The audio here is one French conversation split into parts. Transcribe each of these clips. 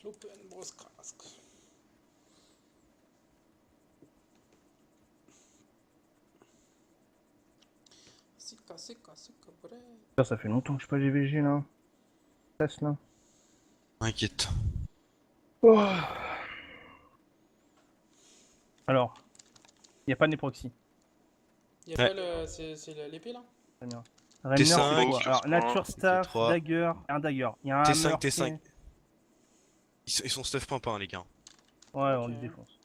Slopen, Broskrask. Sika, bref. Putain, ça fait longtemps que je suis pas GVG là. Passe là. Inquiète. Oh. Alors, y a pas de proxy. Y'a Ouais. pas le. C'est l'épée là? Très bien. T5, c'est quoi? Alors, Nature Staff, T3. Dagger, un Dagger. Il y a un T5, hammer T5. qui est- Ils sont stuff pimpin les gars. Ouais, on Ok. les défonce.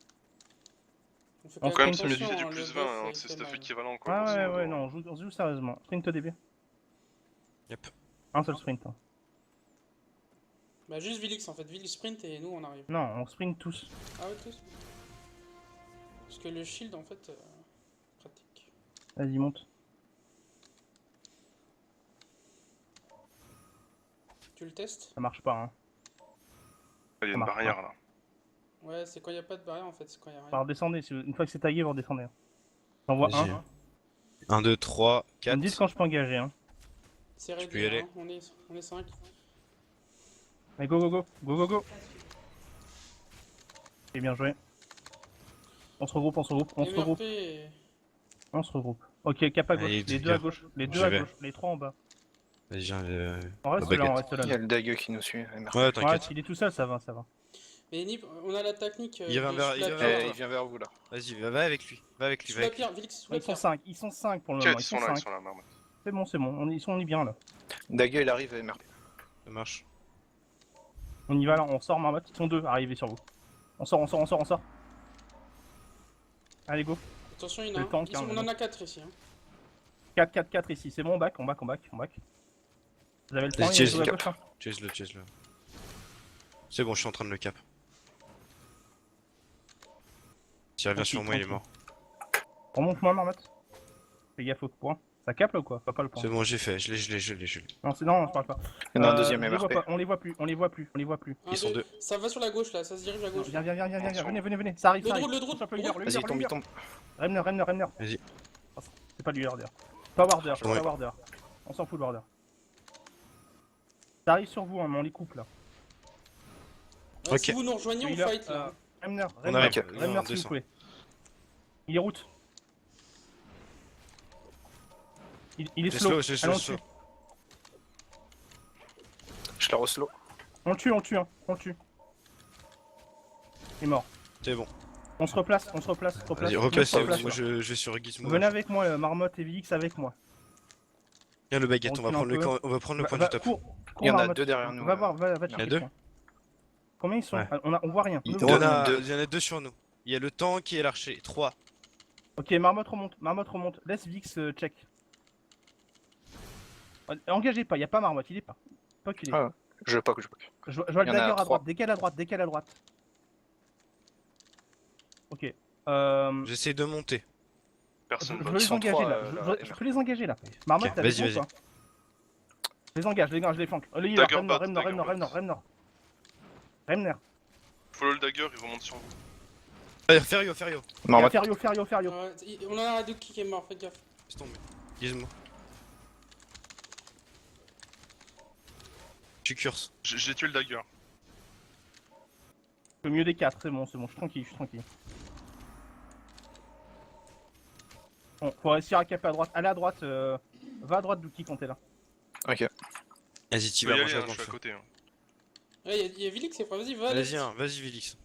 On fait On quand Quand même même, c'est mieux attention, d'utiliser hein, du le plus buff, 20, hein, il c'est fait stuff mal. équivalent quoi. Ouais, grosso ouais, modo. ouais, non, on joue sérieusement. Sprint au début. Yep. Un seul sprint. Hein. Bah juste Vilix en fait, Vilix sprint et nous on arrive. Non, on sprint tous. Ah ouais tous. Parce que le shield en fait, pratique. Vas-y, monte. Tu le testes? Ça marche pas, hein. Il y a Ça une marche barrière pas. là. Ouais, c'est quand y a pas de barrière en fait, c'est quand y a rien. Alors, redescendez. Une fois que c'est tagué, vous redescendez. J'envoie Vas-y. un. 1, 2, 3, Vous 4. me dites quand je peux engager, hein. C'est peux ready, y aller. hein, on est 5. Allez, go, go, go. Go, go, go. Et bien joué. On se regroupe, on se regroupe, on se regroupe. MRP. On se regroupe. Ok, cap à gauche. Allez, Les deux à Dagger. gauche. Les deux J'y à vais. gauche. Les trois en bas. Vas-y, On reste la là, on baguette. reste là. Il y a le Dagger qui nous suit. MRP. Ouais, Ouais, t'inquiète. s'il est tout seul, ça va, ça va. Mais Nip, on a la technique. Il va vers- il va vers- Il vient vers vous là. Vas-y, va avec lui. Va avec lui, Sous va la avec lui. pierre, Vilix, sous la Ils sont pierre. 5, ils sont 5 pour le 4, moment. ils Ils sont sont 5. là, marmotte. C'est bon, on est bien là. Dagger il arrive à MRP. Ça marche. On y va là, on sort Marmotte. Ils sont deux arrivés sur vous. On sort. Allez, go. Attention, il y en a Le un. tank, Ils sont- hein, on en a 4 ici. Hein. 4 ici. C'est bon, on back. Vous avez le temps, Vas-y, il y a chase deux à le gauche là. Chase-le. C'est bon, je suis en train de le cap. S'il revient sur moi, il est mort. Remonte-moi, Marmotte. Fais gaffe au point. Ça capte là ou quoi? Pas le point. C'est bon, j'ai fait. Je l'ai. Non, non, je parle pas. Il y en a un deuxième je les vois MRP. pas, on les voit plus. Un, Ils sont deux. Ça va sur la gauche là, ça se dirige à gauche. Viens, Attention. venez. Ça arrive, Le ça arrive. drôle, le drôle. Chope le leader, Vas-y, il tombe. Remner. Vas-y. C'est pas du leader. Pas Warder, Ouais. pas Warder. On s'en fout de Warder. Ça arrive sur vous, hein, mais on les coupe là. Ok. Si vous nous rejoignez, on Healer, fight là. Remner, On arrive. Ok. Remner, Non, s'il vous descend. plaît. Il est route. Il est J'ai slow. slow, j'ai Allez, on slow. le tue. Je la reslow. On le tue, hein. On le tue. Il est mort. C'est bon. On se replace. Vas-y, replace. Moi, je vais sur Gizmo. Venez avec moi, Marmotte et Vilix avec moi. Viens le baguette, on va On prendre tue un peu. on va prendre le point Va- du top. cours, Il y en a Marmotte. deux derrière nous. Va voir, va Il y en a checker. deux. Combien ils sont? Ouais. On voit rien. Il Nous, doit- on- Il y en a deux sur nous. Il y a le tank et l'archer. 3. Ok, Marmotte remonte. Laisse Vix check. Engagez pas, y a pas Marmotte, il est pas. Pas qu'il est. Ah. Je poke. Je vois le y en a dagger à trois. droite, décale à droite. Ok. J'essaie de monter. Je Personne veux vote. les sont engager trois, là. là, Je peux les engager là. Marmotte, Ok, t'as vas-y, des bons, vas-y. quoi. Je les engage, je les flanque. Le Dagger Remner, bot, Remner. Follow le dagger, il remonte sur vous. Allez, Ferio. Marmotte. Ferio. On en a un deux qui est mort, faites gaffe. Laisse tomber. Gizmo. Je suis curse. J'ai tué le dagger. Le mieux des 4, c'est bon, je suis tranquille. Bon, faut réussir à caper à droite. Allez à droite, va à droite Douki quand t'es là. Ok. Vas-y, t'y Tu peux vas, y moi aller, je hein, reste je suis à dans le côté. Hein. Ouais, il y a Vilix, c'est pas, vas-y, va. feu. Vas-y, Vilix.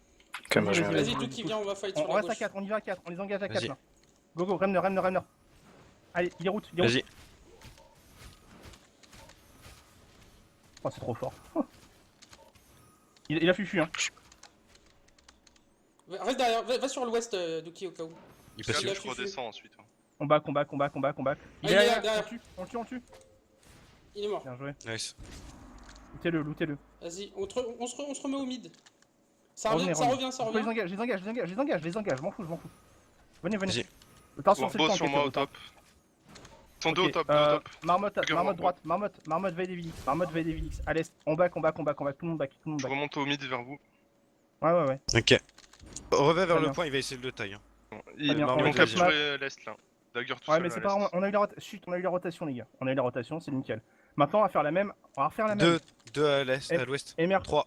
Ok, moi je Vas-y, viens. Vas-y, Duki, viens, on va fight sur On la reste à gauche. 4, on y va à 4, on les engage à 4 Vas-y. là. Go, Remner. Allez, il est route. Vas-y. Oh, c'est trop fort. Il a fufu, hein. Reste derrière, va sur l'ouest, Duki, au cas où. Il Parce passe Il a que je fufu. redescends ensuite. Hein. On back. Il est là, derrière. On le tue. Il est mort. Bien joué. Nice. Lootez-le. Vas-y, on se remet au mid. Ça Revenez. revient. Je les engage, je m'en fous. Venez. Vas-y. Attention, c'est le Boss temps sur qui moi est au top. Ils sont deux au Ok, top, deux au top. Marmotte Dagger, droite, Marmotte veille des Vilix. À l'est, on back, tout le monde back. Je remonte au mid vers vous. Ouais. Ok. Reviens vers Très le bien. point, il va essayer de le taille. Ils bien, vont on va capturer l'est là. Dagger tout Ouais, seul mais à c'est pas l'est. on a eu la rotation. Chut, on a eu la rotation les gars. C'est nickel. Maintenant on va faire la même. On va refaire la même. 2 à l'est, Et- à l'ouest. MRP, 3.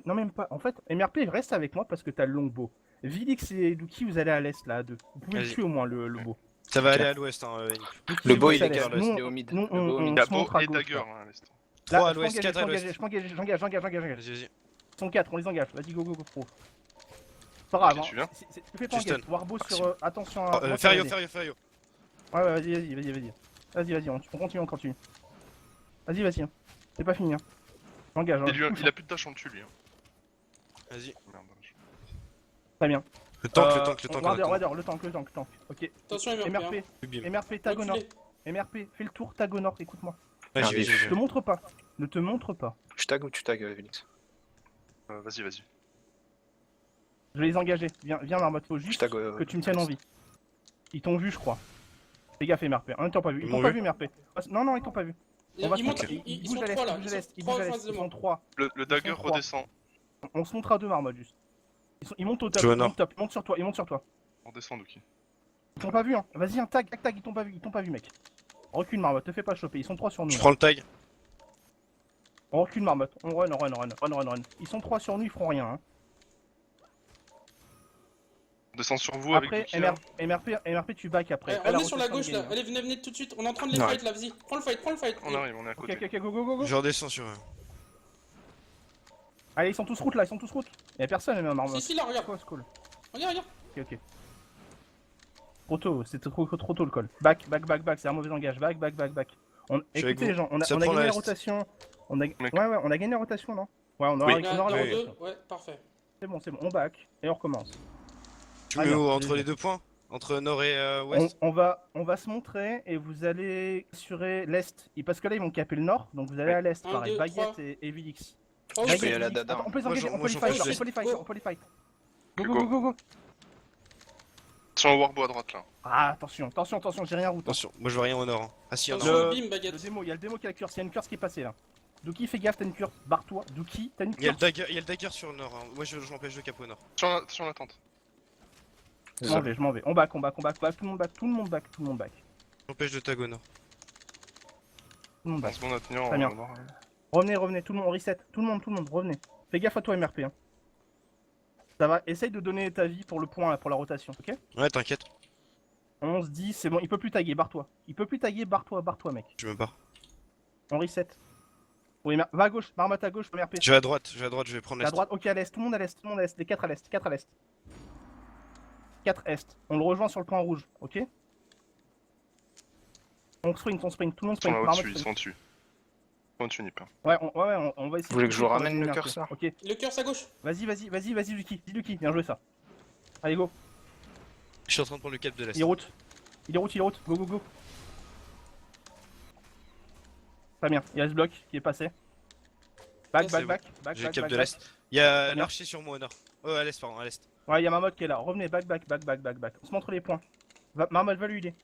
non même pas. En fait, MRP reste avec moi parce que t'as le longbow. Vilix et Duki, vous allez à l'est là, à deux. Vous pouvez le Vas-y. tuer au moins le beau. Ça va Ok. aller à l'ouest, hein. Duki, Le vous beau, êtes il à est l'est. carless, Nous, il est au mid. nous, Le beau au on mid. Il a se montre beau à et gauche. dagger là. hein, à l'instant. 3 Là, à je l'ouest, m'engage, 4 à je m'engage, l'ouest. je m'engage, j'engage. Vas-y, vas-y. Ils sont 4, on les engage. Vas-y, go, pro. C'est pas grave, Ok, tu viens Tu fais pas Juste engage. Warbo sur. Attention à. moi, ça Ferio, va aider. Ferio. Ouais, vas-y, on continue. Vas-y. C'est pas fini, hein. J'engage, hein. Il a plus de dash en dessus lui. Hein. Vas-y. Merde. Très bien. Le tank, Warder, le tank. Ok. Attention, MRP. MRP, Bim. MRP, Tago Nord. Reculez. MRP, fais le tour, Tago Nord, écoute-moi. Ouais, j'y vais, j'y vais, j'y Ne vais. te montre pas. Je tag ou tu tag, Vilix? Vas-y. Je vais les engager. Viens, Marmotte, faut Je juste tag. que tu me tiennes en vie. Ils t'ont vu, je crois. Fais gaffe, MRP. Ils t'ont pas vu. Ils Ils t'ont m'ont pas vu. vu, MRP. Non, ils t'ont pas vu. Ils On va se montent, montrer. ils bougent sont à l'est, 3 là. ils bougent à l'est, Ils sont 3 en face de ils moi. sont 3. Le dagger sont trois. redescend. On se montre à deux, Marmotte, juste. Ils montent au top, Je vais au ils nord. montent top, ils montent sur toi. On redescend Doki. Ils t'ont pas vu, hein. Vas-y, un tag, ils t'ont pas vu, mec. Recule, Marmotte, te fais pas choper. Ils sont 3 sur nous. Je là. prends le tag. On recule, Marmotte. On run. Ils sont 3 sur nous, ils feront rien, hein. On descend sur vous Après, avec Doki. hein. MRP, tu back après. On est sur la gauche là. Allez, venez tout de suite. On est en train de les Ouais. fight là, vas-y. Prends le fight. On arrive, on est à côté. Ok, go. Je redescends sur eux. Allez, ils sont tous route là, Y'a personne, même, Marmotte. Si, là, regarde. Quoi, ce call? Regarde. Ok. Trop tôt, c'était trop tôt le call. Back, c'est un mauvais engage. Back. suis avec Écoutez les gens, on a Ça prend gagné la la reste. rotation. On a... Mec. Ouais, on a gagné la rotation, non? Ouais, on aura, Oui. on aura la Oui. rotation. Ouais, parfait. C'est bon, on back et on recommence. Tu Ah, mets bien, où entre GG. les 2 points? Entre nord et ouest? On va se montrer et vous allez assurer l'est. Parce que là, ils vont caper le nord, donc vous allez à l'est, Un, pareil. deux, Baguette trois. et Vilix. Oh, Je oui, peux y aller à Vilix. Dada. Attends, on peut les Moi, engager, j'en- on moi, peut les j'en fight, fais on juste. peut les fight, Go. on peut les fight. Go. Go. Attention au warbo à droite là. Ah, attention, j'ai rien route. Attention, moi je vois rien au nord. Hein. Ah si, un nord. Attention, bim, Le baguette. démo, il y a le démo qui a la curse, il y a une curse qui est passée là. Duki, fais gaffe, t'as une curse, barre-toi. Duki, t'as une Il y a curse. le dagger sur le nord. Hein. Moi je m'empêche de cap au nord. Attention la tente. Je m'en vais. On back, tout le monde back. J'empêche de tag au nord. Tout le monde On back. se met à tenir Très bien. en nord. Revenez, tout le monde, on reset. Tout le monde, revenez. Fais gaffe à toi, MRP. Hein. Ça va, essaye de donner ta vie pour le point là, pour la rotation, ok? Ouais, t'inquiète, 11, 10, c'est bon, il peut plus taguer, barre-toi. Barre-toi, mec. je me barre. On reset. Oui, va à gauche, Marmotte à gauche, MRP. Je vais à droite, je vais prendre À l'est. droite, ok, à l'est, tout le monde à l'est, les 4 à l'est, 4 est. On le rejoint sur le point rouge, ok? On sprint, tout le monde Ils sont sprint. là Marmotte au-dessus, ils sprint. sont au-dessus. Pas au-dessus, Nip. Ouais, on va essayer. Vous voulez que je vous de- ramène le MRP. curseur? Ok, Le cœur à gauche. vas-y, Lucky, bien joué ça. Allez, go. Je suis en train de prendre le cap de l'est. Il est route. Go. Très bien, il y a ce bloc qui est passé. Back. J'ai le cap de l'est. Il y Très a bien. l'archer sur moi au nord. Oh, à l'est, pardon, à l'est. Ouais, il y a Marmotte qui est là. Revenez, back. On se montre les points. Marmotte va lui aider.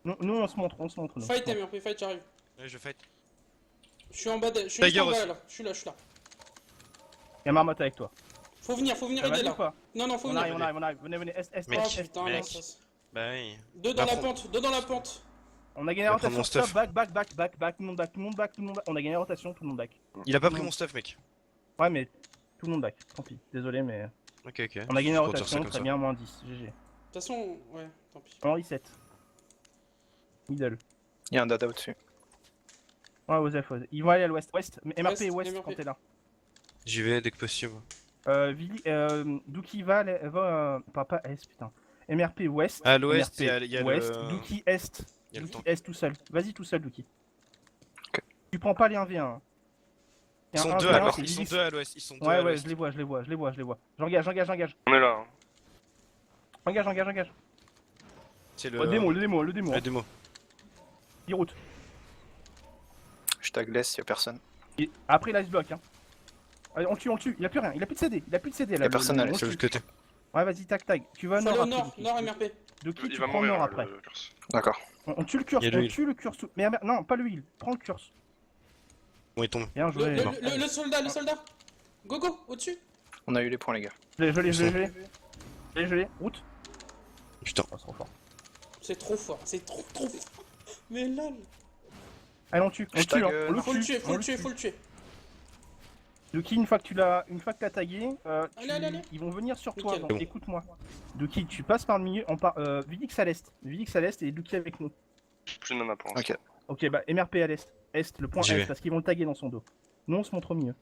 Nous, on se montre. Nous. Fight, MRP, fight, j'arrive. Ouais, je fight. Je suis en bas, je suis Dagger juste en bas aussi. là. Je suis là. Il y a Marmotte avec toi. Faut venir Ça aider va ou là. pas? Non, faut On venir. arrive. Venez. S. Mec. Oh putain, mec. mince. Bah oui. Deux dans Bah, la pente. On a gagné la Va prendre rotation. mon stuff. Stop, back. Tout le monde back. On a gagné la rotation, tout le monde back. Il a pas pris mon stuff, mec. Ouais, mais tout le monde back. Tant pis. Désolé, mais Ok. on a gagné la Faut dire ça rotation. comme Très ça. bien, moins 10. GG. De toute façon, ouais, tant pis. On reset. Middle. Il y a un Dada au-dessus. Ouais, Osef. Ils vont aller à l'ouest. MRP Ouest, West MRP. quand t'es là. J'y vais dès que possible. Duki va pas S, putain. MRP West. À l'ouest, MRP il y a West. le. Duki Est. Il y a le Duki tank. Est tout seul. Vas-y tout seul, Duki. Ok. Tu prends pas les 1v1. Hein. Ils sont Un deux 1v1, à l'ouest. c'est Ils sont Vilix. deux à l'ouest. Ils sont deux Ouais, à ouais, l'ouest. je les vois. J'engage. On est là. Hein. Engage. C'est Le démo. Le démo. Il route. Je tag l'est, y a personne. Et après, il a ce bloc. Hein. Allez, on le tue. Il a plus rien. Il a plus de CD. Y a personne à le- l'est. C'est de l'autre côté. Ouais, vas-y, tag. Tu vas Faut aller nord au après. nord, Duki. nord MRP. Duki, Il tu va prends mourir nord là, après. le curse. D'accord. On tue le curse. Il y a l'huile. Mais non, pas l'huile. Prends le curse. Bon, il tombe. Bien joué. Le soldat. Go, au-dessus. On a eu les points, les gars. Je l'ai. Route. Putain. Oh, c'est trop fort. C'est trop fort, c'est trop fort. Mais lol. Allez, on tue. On le Hashtag, tue. Hein. On Faut le tue. tuer. Duki, une fois que t'as tagué, Allez. ils vont venir sur toi. Nickel. Donc écoute-moi. Duki, tu passes par le milieu, Vidix à l'est. Vidix à l'est et Duki avec nous. Plus de mana pour l'instant. Ok. Ok, bah MRP à l'est. Est, le point J'y Est, vais. parce qu'ils vont le taguer dans son dos. Nous, on se montre au milieu.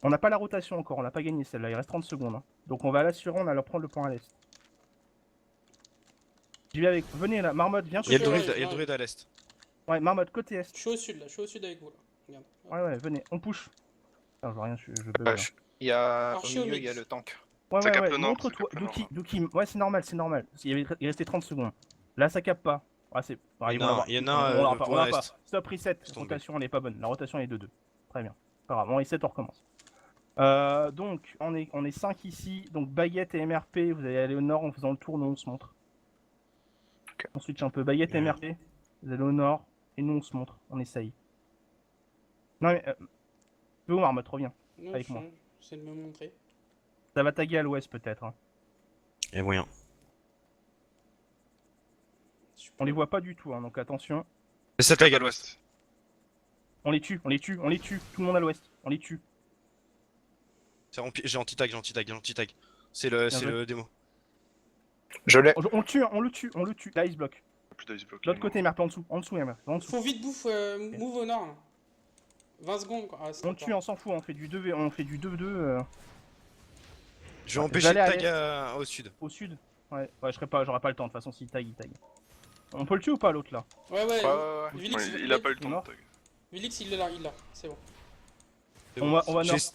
On n'a pas la rotation encore, on l'a pas gagné celle-là, il reste 30 secondes. Hein. Donc on va l'assurer, on va leur prendre le point à l'est. J'y vais avec. Venez là, Marmotte, viens Il y a côté le Ouais, druide, ouais, il y a le ouais. druide à l'est. Ouais, Marmotte, côté est. Je suis au sud là, je suis au sud avec vous là. Regarde. Ouais, venez, on push. Ah, je vois rien, je bug Bah, là. il y a au Archi au milieu, il y a mix. le tank. Ouais, Ça capte le nord, montre-toi. ça capte le nord, Duki, ouais, c'est normal. Il restait 30 secondes. Là, ça capte pas. Ah, c'est. Ah, ils vont l'avoir. Il y en a On un l'aura pas, on point l'aura est. pas. Stop, reset. Laisse tomber. Rotation, elle est pas bonne. La rotation est de 2. Très bien. Pas grave, on reset, on recommence. Donc, on est 5 ici. Donc, Baguette et MRP, vous allez aller au nord en faisant le tour, nous on se montre. Ok. On switch un peu. Baguette et MRP, vous allez au nord et nous on se montre. On essaye. Non, mais. Où Marmotte, reviens. Non, Avec moi. J'essaie de me montrer. Ça va taguer à l'ouest peut-être. Hein. Il y a moyen. On les voit pas du tout, hein, donc attention. Et ça tag à l'ouest. On les tue. Tout le monde à l'ouest. On les tue. J'ai anti-tag. C'est le joué. démo. Je l'ai. On le tue. Là, il se bloque. Plus d'ice block. De l'autre côté, MRP en dessous, MRP, en dessous. Faut vite bouffe, move au nord là. 20 secondes quoi. Ah, c'est On le pas tue, on s'en fout, on fait du 2v, on fait du 2v2 Je vais Ouais, empêcher de j'allais tag au sud. au sud. Ouais, j'aurais pas le temps, de toute façon, s'il tag, il tag. On peut le tuer ou pas l'autre là? Ouais, ouais. Ouais. Vilix, Il a pas eu le temps Mort. de tag. Vilix, il l'a, c'est bon. C'est On bon. va nord. J'ai essayé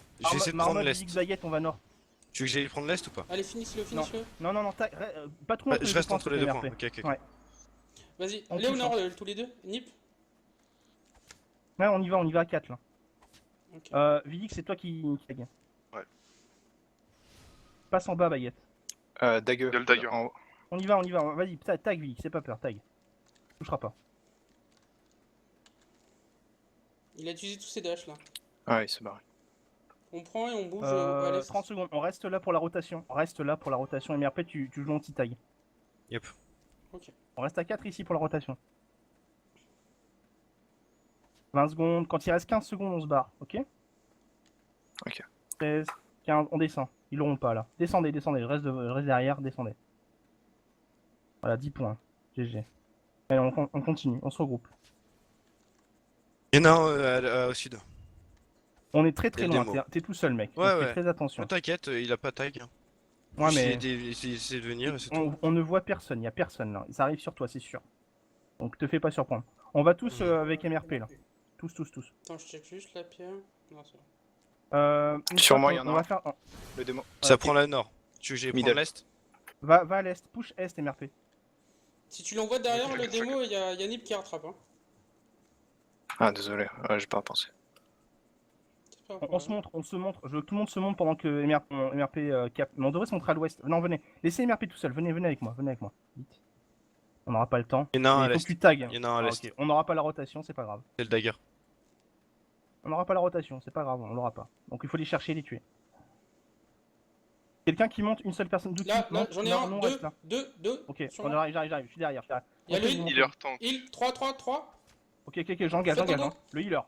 de prendre Marmotte, l'est. Big Baguette, on va nord. Tu veux que j'aille prendre l'est ou pas? Allez, finis-le. Non, pas trop Bah, entre les je deux reste points, entre les deux MRP. points. Ok. Ouais. Vas-y, On allez au touche, nord tous les deux. Nip. Ouais, on y va à 4 là. Ok. Vilix, c'est toi qui tag. Ouais. Passe en bas, Baguette. Dagger. Il y a le dagger. En haut. On y va, vas-y, tag Vilix, c'est pas peur, tag. Touchera pas. Il a utilisé tous ses dashs là. Ouais, il s'est barré. On prend et on bouge à l'est. 30 secondes, on reste là pour la rotation. MRP, tu joues l'anti-tag. Yep. Ok. On reste à 4 ici pour la rotation. 20 secondes, quand il reste 15 secondes, on se barre, ok? Ok. 13, 15, on descend. Ils l'auront pas là. Descendez, je reste derrière, descendez. Voilà, 10 points. GG. Allez, on continue, on se regroupe. Il y en a un au sud. On est très Il y a loin, le démo. t'es tout seul mec. Ouais, Donc, fais ouais. très attention. Oh, t'inquiète, il a pas tag. Ouais, Juste mais essayer de venir et c'est tout. on ne voit personne, y a personne là. Ça arrive sur toi, c'est sûr. Donc te fais pas surprendre. On va tous avec MRP là. Tous. Attends, je check juste la pierre. Non, c'est bon. Une Sur fois moi, qu'on- il y en a on va un. faire. Le démo. Ça ok. prend la nord. Tu veux que j'aille Middle. prendre l'est? Va à l'est, push est MRP. Si tu l'envoies derrière Ok, le ça démo, il y a Nip qui rattrape. Hein. Ah, désolé. Ouais, j'ai pas pensé. C'est pas un On se problème. montre. Je veux que tout le monde se montre pendant que MRP cap. Mais on devrait se montrer à l'ouest. Non, venez. Laissez MRP tout seul. Venez avec moi. Vite. On n'aura pas le temps. Il y en a un Mais à il faut l'est. que tu tagues. Il y en a un à Ah, l'est. ok. On n'aura pas la rotation, c'est pas grave. C'est le dagger. On n'aura pas la rotation, c'est pas grave, on l'aura pas. Donc il faut les chercher et les tuer. Quelqu'un qui monte, une seule personne. Duki, Là, monte. j'en ai Non, un, non, deux, reste là. deux. Ok, sur on moi. j'arrive, je suis derrière. Il y a le heal. Il leur tank. Heal, 3. Ok, j'engage. Fais ton Hein. dos. Le healer.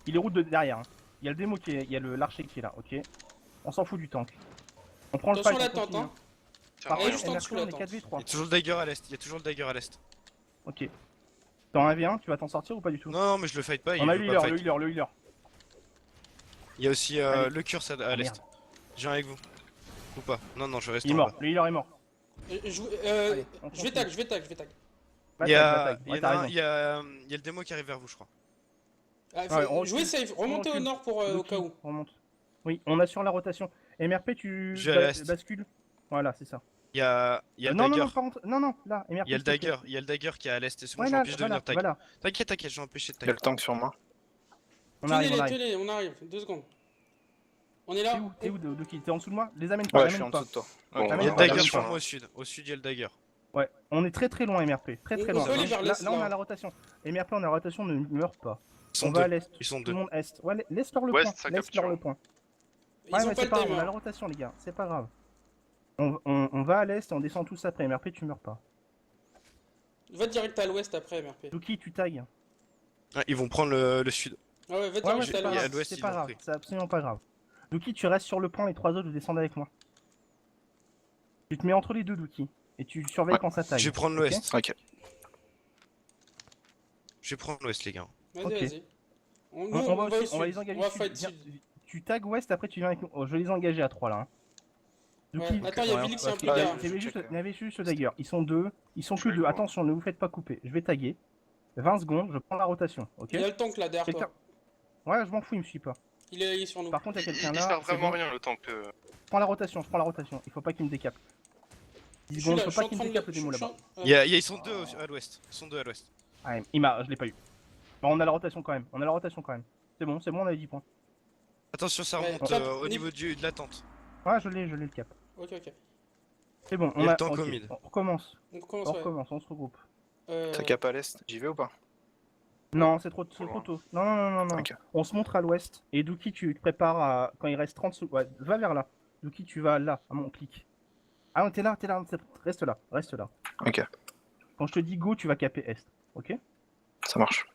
Il est route de derrière. Hein. Il y a le démo il y a l'archer qui est là, ok. On s'en fout du tank. On prend le Attention fight, à la on tente, continue. hein. Tiens, Par Elle est contre, juste en MRP, dessous, on la est tente. 4v3. Il y a toujours le dagger à l'est. Ok. Dans 1v1, tu vas t'en sortir ou pas du tout? Non, mais je le fight pas. On a il le veut pas healer, fight. le healer. Il y a aussi Allez. le curse à Ah, l'est. merde. Je viens avec vous. Ou pas? Non, je reste Il est en mort, bas. le healer est mort. Je on vais continue. tag. Il y a Tag. il y Ouais, en t'as a un, raison. il y a le démo qui arrive vers vous, je crois. Ah, Ouais, on jouez recule. safe, remontez On au recule. nord pour au Loki, cas où. remonte. Oui, on assure la rotation. MRP, tu Je vais à l'est. bascules. Voilà, c'est ça. Il y a le non, dagger. non, là, MRP. Il y a le s'il te plaît. dagger qui est à l'est. C'est bon, Ouais, je là, m'empêche de venir tag. voilà. T'inquiète, je vais empêcher de Il y a tag. le tank sur moi. On arrive. Tenez-les, on arrive. 2 secondes. On est là. T'es où, Doki? T'es en dessous de moi? Les amène pas, Ouais, je suis en pas. dessous de toi. Bon, Ok. Il y a Ouais, le ouais, dagger ouais, sur ouais. moi au sud. Au sud, il y a le dagger. Ouais, on est très loin, MRP. Très On loin. peut aller vers Là, l'est, on là. a la rotation. MRP, on a la rotation, ne meurt pas. Ils sont On va à deux. l'est. Ils sont Tout deux. le monde est. Ouais, laisse-leur le Ouest, point. ça Laisse-leur capture. le point. Ils Ouais, ont mais pas c'est le pas grave, on a timer. la rotation, les gars. C'est pas grave. On va à l'est et on descend tous après. MRP, tu meurs pas. Va direct à l'ouest après, MRP. Doki, tu tailles. Ah, ils vont prendre le sud. Ah ouais, va Ouais, t'en ouais, juste c'est à pas et à grave, l'ouest, c'est ils pas l'ont grave, pris. c'est absolument pas grave. Dookie, tu restes sur le pont, les 3 autres, vous descendez avec moi. Tu te mets entre les deux, Dookie. Et tu surveilles Ouais, quand ça taille. Je vais prendre ok. l'ouest. Ok. Je vais prendre l'ouest, les gars. Vas-y, Ok. vas-y. Nous, On va on va au aussi, on va sud. les engager On va sud. fight Viens, sud. tu tags ouest, après tu viens avec nous. Oh, je vais les engager à 3 là. Hein. Ouais, attends, il y a Vilix qui est impliqué. Ouais, hein. Il y avait je juste, check, il y avait juste le dagger. Ils sont deux. Ils sont Je que vais deux. voir. Attention, ne vous faites pas couper. Je vais taguer. 20 secondes, je prends la rotation. Ok. Il y a le tank là derrière Quelqu'un. toi. Ouais, je m'en fous, il me suit pas. Il est sur nous. Par contre, il y a quelqu'un Il là. sert c'est vraiment bon. rien le tank. Je prends la rotation, je prends la rotation. Il faut pas qu'il me décape. 10 Je suis secondes, là, faut je suis pas en qu'il me train de décape le. le démo là-bas. Ils sont deux à l'ouest. Ils sont deux à l'ouest. Ah, je l'ai pas eu. Bon, on a la rotation quand même. On a la rotation quand même. C'est bon, on a 10 points. Attention, ça Ouais, remonte top, au Nip. niveau de la tente. Ouais, je l'ai le cap. Ok, ok. C'est bon, Il y on a a. le tank ok, au mid. On recommence. On commence, On ouais. recommence, on se regroupe. T'as cap à l'est, j'y vais ou pas? Non, c'est trop loin. tôt. Non. Ok. On se montre à l'ouest. Et Dookie, tu te prépares à. Quand il reste 30 secondes. Ouais, va vers là. Dookie, tu vas là, à mon clic. Ah non, t'es là. Reste là. Ok, Quand je te dis go, tu vas caper est. Ok. ça marche.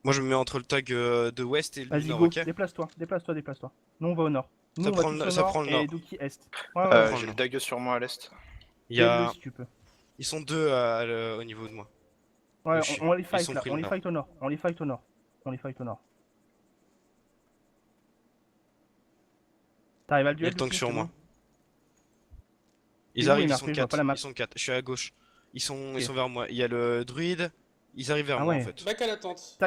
Moi, je me mets entre le tag de ouest et le Vas-y, nord, go. ok? Déplace-toi. Nous, on va au nord. Nous, Ça on va prend tous le- au ça nord. prend le Et nord. Dookie est. Ouais, prends J'ai le le dague sur moi à l'est. Il y a... si tu peux. Ils sont deux au niveau de moi. Ouais, Je suis- on les ils fight sont là. pris On le les nord. fight au nord. On les fight au nord. T'arrives à le Il y a duel le tank Dookie, sur c'est moi. bon. Ils où, arrivent, les ils sont MRP? Je vois pas 4. la map. Ils sont 4. Je suis à gauche. Ils sont Ok. vers moi. Il y a le druide. Ils arrivent vers Ah moi en ouais. fait. Back à la tente.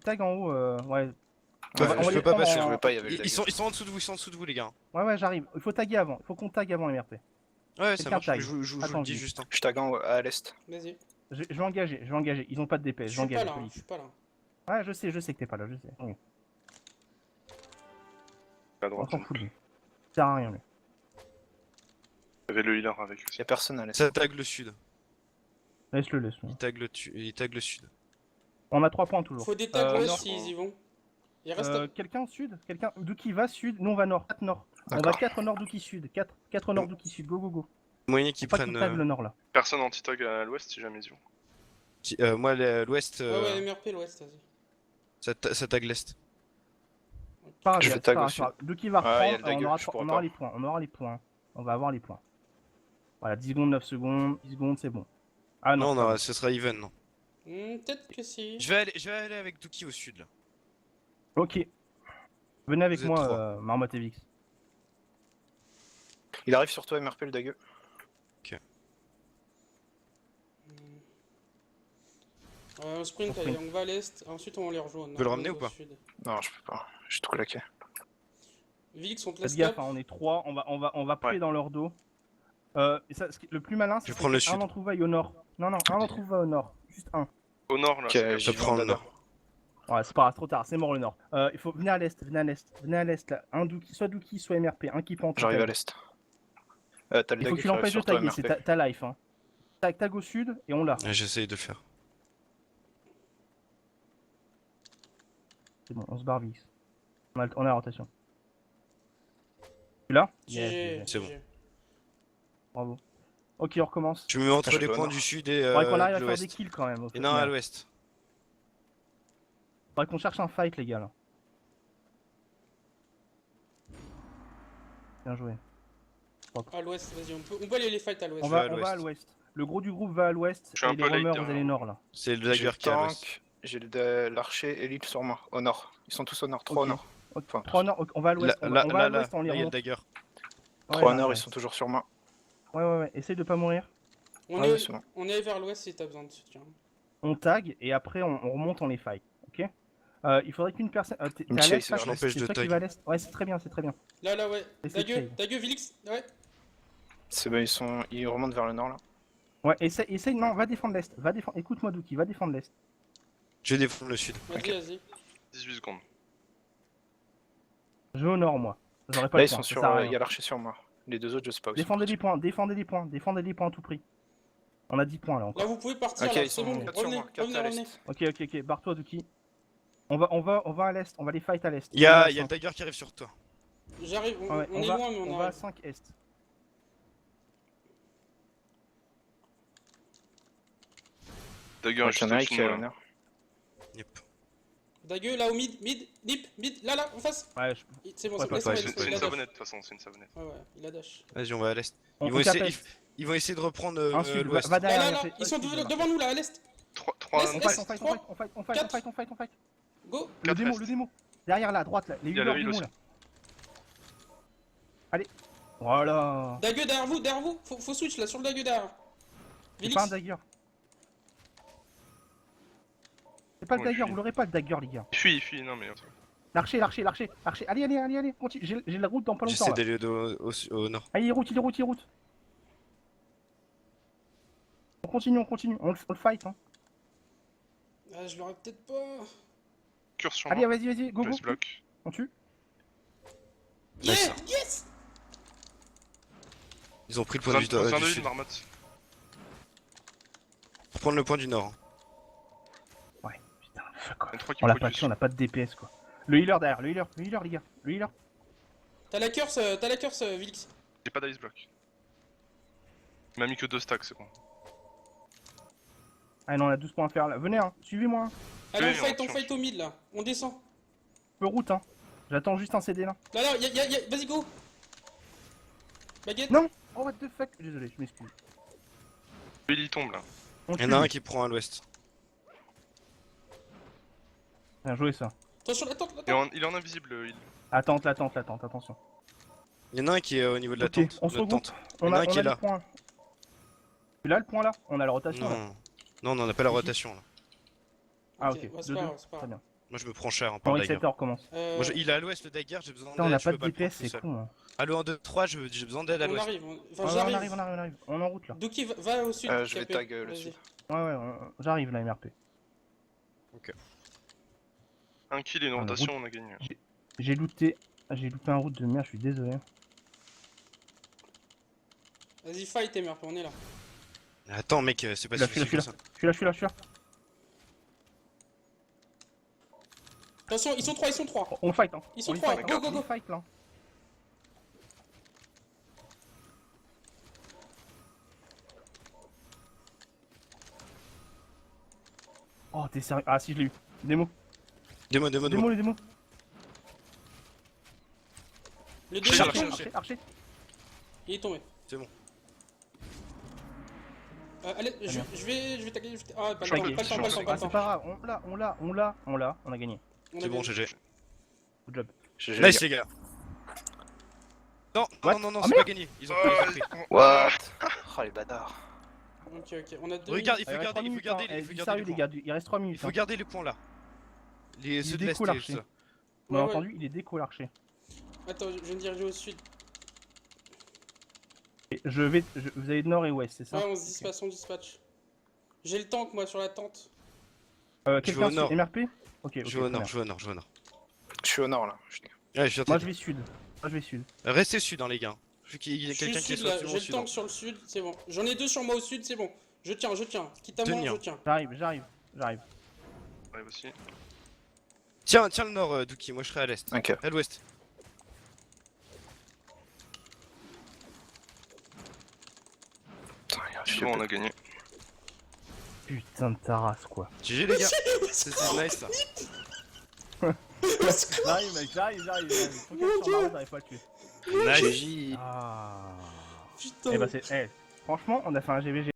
Tag en haut, ouais. Ouais, on je les peux pas prendre passer. je en- pouvais pas, il y avait le Ils dagger. sont en dessous de vous, les gars. Ouais, j'arrive. Il faut taguer avant. Il faut qu'on tague avant les MRP. Ouais, ça Quelqu'un marche. taille. Je vous Attends, le dis Guy. juste. Hein. Je tag à l'est. Vas-y. Je vais engager. Ils ont pas de DPS. Je Je vais suis pas engager. là, hein, solide. je suis pas là. Ouais, je sais que t'es pas là, je sais. Oui. À On droite. s'en fout de lui. Ça sert à rien, lui. Il y avait le healer avec lui. Y'a personne à l'est. Ça tag le sud. Laisse-le. Il tag le sud. On a 3 points toujours. Faut des tags au ouest nord. s'ils y vont. Il reste. Quelqu'un au sud. Dookie va sud. Nous, on va nord. 4 nord. On va D'accord. 4 nord, Dookie sud. 4 nord, Dookie sud. Go. Moyen qu'ils Faut pas prennent. qu'ils tag le nord là. Personne anti-tag à l'ouest si jamais ils y vont. Moi, l'ouest, Ouais, MRP l'ouest, vas-y. ça tag l'est. Pas grave, Je vais c'est tag pas au grave, sud. c'est pas grave. Dookie va Ah, y a reprendre. le dagger, je pourrais on aura pas. les points. On va avoir les points. Voilà, 10 secondes, 9 secondes. 10 secondes, c'est bon. Ah non, Non, c'est pas non, bon. ce sera even, non. Peut-être que si. Je vais aller avec Dookie au sud, là. Ok. Venez avec Vous êtes moi, trois. Marmotte et Vix. Il arrive sur toi, MRP, le dague. Sprint, On allez, sprint. on va à l'est. Ensuite, on les rejoint. veux le ramener ou pas? Non, je peux pas. J'ai tout claqué. Vix, on te Faites laisse gaffe, cap. hein, on est 3, on va puer Ouais. dans leur dos. Le plus malin, Je c'est vais prendre le un sud. d'entre vous va au nord. Non, un d'entre vous va au nord. Juste un. Au nord là. Ok, c'est cap. j'y Je vais prends en le dada. nord. Ouais, c'est pas grave, trop tard, c'est mort le nord. Il faut venir à l'est, venez à l'est là. Soit Dookie, soit MRP, un qui prend. J'arrive à l'est. T'as le Il faut dague que tu qui arrive l'empêches de sur toi, taguer, c'est MRP. ta life. Hein. Tag au sud et on l'a. Ouais, j'essaye de le faire. C'est bon, on se barre Vix. On a la rotation. Tu l'as GG. c'est bon. GG. Bravo. Ok, on recommence. Je me mets entre je les vais au points nord. du sud et Faudrait qu'on arrive de à faire des l'ouest. kills quand même. Et non, à l'ouest. Faudrait qu'on cherche un fight, les gars. Là. Bien joué. À l'ouest, vas-y, on peut aller les fight à l'ouest. vais à On va l'ouest. à l'ouest. Le gros du groupe va à l'ouest Je suis un et les peu late, roamers, hein. vous allez nord là. C'est le J'ai dagger le qui est à l'ouest. tank, j'ai l'archer et l'île sur moi, au nord. Ils sont tous au nord, 3 Ok. au nord. Enfin, 3 nord, on va à l'ouest. On va à l'ouest, on les Là, il y a le remonte. dagger. Ouais, 3 au là, nord, ouais. ils sont toujours sur moi. Ouais. Essaye de pas mourir. On Ah est, ouais, c'est bon. on est vers l'ouest si t'as besoin de soutien. On tag et après on remonte, on les fight. Ok. Il faudrait qu'une personne. T'es Une à l'est, chase là, vers l'est. c'est toi qui tag. vas à l'est. Ouais, c'est très bien. Là, ouais. Essaye de save. Dagueux, Vilix. Ouais. C'est bon, ils remontent vers le nord là. Ouais, essaye, non, va défendre l'est. Écoute-moi, Dookie, va défendre l'est. Je vais défendre le sud. Vas-y. 18 secondes. Je vais au nord, moi. J'aurais pas Là, le ils point, sont ça sur. sert à Il rien. y a l'archer sur moi. Les deux autres, je sais pas où ils sont Défendez partis. les points à tout prix. On a 10 points là encore. Là, vous pouvez partir. Ok, là, ils c'est sont bon. 4 sur Revenez, moi, 4 à revenez. l'est. Ok, barre-toi, Dookie. On va à l'est, on va les fight à l'est. Il y a le cinq. dagger qui arrive sur toi. J'arrive, Ouais, on est va, loin, mais on va à arrive. 5 est. Dagger Donc, juste il y en a un au-dessus qui de est à moi. Là. l'honneur. Yep. Dagueux là au mid, mid, là, en face. Ouais, C'est bon, Ouais, c'est pas bon, de laisse fight, tomber, C'est il une a dash. savonnette de toute façon, c'est une savonnette. Ouais, il a dash. Vas-y, on va à l'est. on Ils vont essayer, capesse. ils vont essayer de reprendre Un sud, l'ouest. va Là, derrière. là, fais- ils sont sud, là. devant nous là, à l'est. 3 Laisse, On laisse. fight, on fight, Trois, on fight, on fight, quatre. on fight, on fight. Go. Le Quatre démo, restes. le démo. Derrière là, à droite là, les Il y a le healers heal démo aussi. là. Allez. Voilà. Dagueux derrière vous. Faut switch là, sur le dagueux derrière. C'est Vélix. pas un dagger. C'est pas le Ouais, dagger, fuis. vous l'aurez pas le dagger les gars. Fuis, non mais attends. L'archer. Allez, continue. J'ai la route dans pas longtemps J'essaie là. d'aller au nord. Allez, il route. On continue. On le fight hein. Ah, je l'aurais peut-être pas. Curse sur Allez, moi. vas-y, go. Je laisse bloc. On tue. Nice. Yes. Ils ont pris le point de vue Besoin du de sud. heal, marmotte. Pour prendre le point du nord. Ouais, putain, fuck off. Il y a 3 qui On l'a me pas focus. tué, on a pas de DPS quoi. Le healer derrière, les gars. Le healer. T'as la curse, Vélix. J'ai pas d'ice block. Il m'a mis que 2 stacks, c'est bon. Ah non, on a 12 points à faire là. Venez hein, suivez-moi. Hein. Allez, Oui, on on fight au mid là. On descend. Peu route hein. J'attends juste un CD là. Là, vas-y, go. Baguette. Non. Oh what the fuck. Désolé, je m'excuse. Lui il tombe là. On Il y en tue, a un lui. qui prend à l'ouest. Bien joué ça. Attention, attends. Il est en invisible, le heal. Attends, attention. Il y en a un qui est au niveau de la Ok, tente. on se notre regroupe. tente. On Il y en a a un qui est le là. point. Tu l'as le point là. On a la rotation là. Non, on n'a pas la rotation là. Ah Ok, ok, bah, c'est 2-2. pas grave, c'est pas Très grave. bien. Moi je me prends cher hein, On par le reset dagger. recommence. Moi, il est à l'ouest le dagger, j'ai besoin Putain, on d'aide. a je pas peux de pas le prendre DPS, tout c'est seul. con. Hein. Allo 1, 2, 3, j'ai besoin d'aide à On l'ouest. arrive. Enfin, Ouais, j'arrive. on arrive. On est en route là. Doki, va au sud. Je vais KP. tag le Vas-y. sud. Ouais, j'arrive là, MRP. Un kill et une Ah, la rotation, on a gagné. J'ai looté un route de merde, je suis désolé. Vas-y, fight, MRP, on est là. Attends mec, c'est pas Je si suis là. facile que ça. Je suis là. Attention, ils sont 3. On fight hein. Ils sont On les trois, fight, go, hein. go, On go. les fight là. Oh t'es sérieux? Ah si je l'ai eu. Démo. Démo. Les démos. Le Cherche, deuxième, cherche. Archer. il est tombé. C'est bon. Allez, bien. je vais taguer. Ah, pas Je suis le temps, en pas le temps. Ah c'est pas grave, on a gagné. On a C'est bon, gagné. GG. Good job. GG, Nice les gars. Non, What? non, Ah, c'est pas gagné. Ils ont pas les pris. What? Oh les bâtards. Ok, on a deux. Regarde, il Il faut reste 3 garder, il faut minutes, garder, hein. il Eh, faut dis garder sérieux les les points. gars, il reste 3 minutes. Il faut hein. garder les points là. Les ceux de l'est déco, et l'archer. tout ça. Vous m'avez Ouais, entendu, il est déco l'archer. Attends, je viens de diriger au sud. Et vous allez de nord et ouest, c'est ça? Ouais, on se dispatch. J'ai le tank, moi, sur la tente. Je vais Quelqu'un au nord. sur MRP? Ok, Je vais au très bien. nord. Je suis au nord là. Ouais, je viens Moi de je vais sud. Restez sud, hein, les gars. Je veux qu'il y ait Je suis quelqu'un qui sud là, soit j'ai le sud. tank sur le sud, c'est bon. J'en ai 2 sur moi au sud, c'est bon. Je tiens. Quitte à moi, Tenir. je tiens. J'arrive. Ouais, aussi. Tiens le nord, Dookie, moi je serai à l'est. Ok. À l'ouest. Putain, je C'est suis bon, on a gagné. Putain de ta race quoi. GG les gars. C'est nice ça. J'arrive mec, j'arrive. Faut qu'elle sur la route, j'arrive pas à le tuer. Nice. GG. Ah. Putain. Eh bah franchement, on a fait un GVG.